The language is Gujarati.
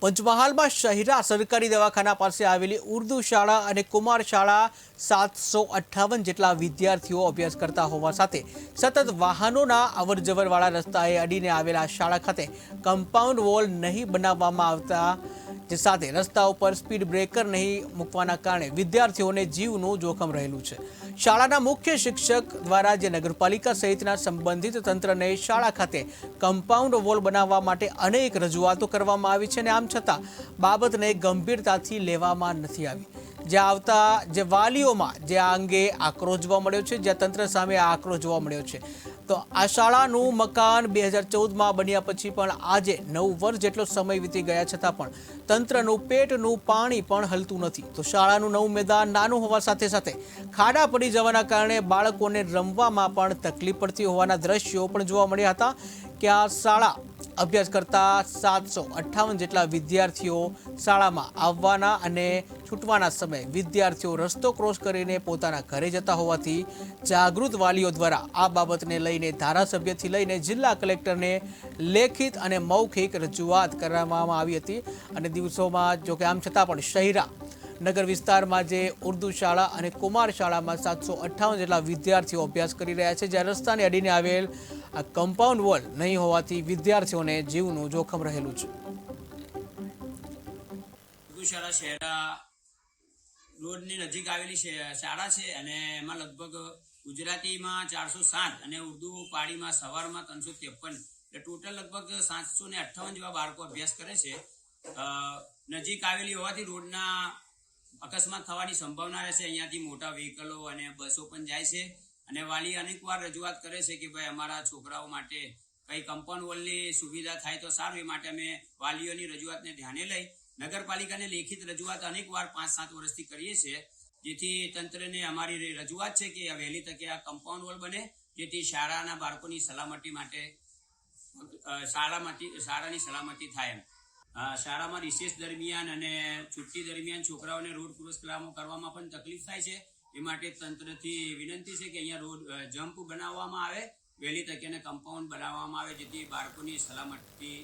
પંચમહાલમાં શહેરા સરકારી દવાખાના પાસે આવેલી ઉર્દુ શાળા અને કુમાર શાળા 758 જેટલા વિદ્યાર્થીઓ અભ્યાસ કરતા હોવા સાથે સતત વાહનોના અવરજવરવાળા રસ્તાએ અડીને આવેલા શાળા ખાતે કમ્પાઉન્ડ વોલ નહીં બનાવવામાં આવતા જે સાથે રસ્તા ઉપર સ્પીડ બ્રેકર નહીં મૂકવાના કારણે વિદ્યાર્થીઓને જીવનું જોખમ રહેલું છે। શાળાના મુખ્ય શિક્ષક દ્વારા જે નગરપાલિકા સહિતના સંબંધિત તંત્રને શાળા ખાતે કમ્પાઉન્ડ વોલ બનાવવા માટે અનેક રજૂઆતો કરવામાં આવી છે અને આમ છતાં બાબતને ગંભીરતાથી લેવામાં નથી આવી। જ્યાં આવતા જે વાલીઓમાં જે આ અંગે આક્રોશ જોવા મળ્યો છે, જ્યાં તંત્ર સામે આક્રોશ જોવા મળ્યો છે, તો આ શાળાનું મકાન 2014માં બન્યા પછી પણ આજે 9 વર્ષ જેટલો સમય વીતી ગયા છતાં પણ તંત્રનું પેટનું પાણી પણ હલતું નથી। તો શાળાનું નવું મેદાન નાનું હોવા સાથે સાથે ખાડા પડી જવાના કારણે બાળકોને રમવામાં પણ તકલીફ પડતી હોવાના દ્રશ્યો પણ જોવા મળ્યા હતા કે આ શાળા અભ્યાસ કરતા 758 જેટલા વિદ્યાર્થીઓ શાળામાં આવવાના અને છૂટવાના સમયે વિદ્યાર્થીઓ રસ્તો ક્રોસ કરીને પોતાના ઘરે જતા હોવાથી જાગૃત વાલીઓ દ્વારા આ બાબતને લઈને ધારાસભ્યથી લઈને જિલ્લા કલેક્ટરને લેખિત અને મૌખિક રજૂઆત કરવામાં આવી હતી અને દિવસોમાં જો કે આમ છતાં પણ શહેરા નગર વિસ્તારમાં જે ઉર્દુ શાળા અને કુમાર શાળામાં 758 જેટલા વિદ્યાર્થીઓ અભ્યાસ કરી રહ્યા છે, જ્યાં રસ્તાને અડીને આવેલ આ કમ્પાઉન્ડ વોલ નહીં હોવાથી વિદ્યાર્થીઓને જીવનું જોખમ રહેલું છે। ઉર્દુ શાળા શહેરા રોડની નજીક આવેલી શાળા છે અને એમાં લગભગ ગુજરાતીમાં 407 અને ઉર્દુ પાડીમાં સવારમાં 353 એટલે ટોટલ લગભગ 758 જેવા બાળકો અભ્યાસ કરે છે। નજીક આવેલી હોવાથી રોડના અકસ્માત થવાની સંભાવના રહેશે। અહીંયાથી મોટા વ્હીકલો અને બસો પણ જાય છે અને વાલી અનેકવાર રજૂઆત કરે છે કે ભાઈ અમારા છોકરાઓ માટે કઈ કમ્પાઉન્ડ વોલની સુવિધા થાય તો સારું। એ માટે અમે વાલીઓની રજૂઆતને ધ્યાને લઈ નગરપાલિકાને લેખિત રજૂઆત અનેકવાર 5-7 વર્ષથી કરીએ છીએ, જેથી તંત્રને અમારી રજૂઆત છે કે વહેલી તકે આ કમ્પાઉન્ડ વોલ બને, જેથી શાળાના બાળકોની સલામતી માટે શાળાની સલામતી થાય। શાળામાં રિસેસ દરમિયાન અને છુટ્ટી દરમિયાન છોકરાઓને રોડ ક્રોસ કરવામાં પણ તકલીફ થાય છે। એ માટે તંત્રથી વિનંતી છે કે અહીંયા રોડ જમ્પ બનાવવામાં આવે, વહેલી તકે કમ્પાઉન્ડ બનાવવામાં આવે, જેથી બાળકોની સલામતી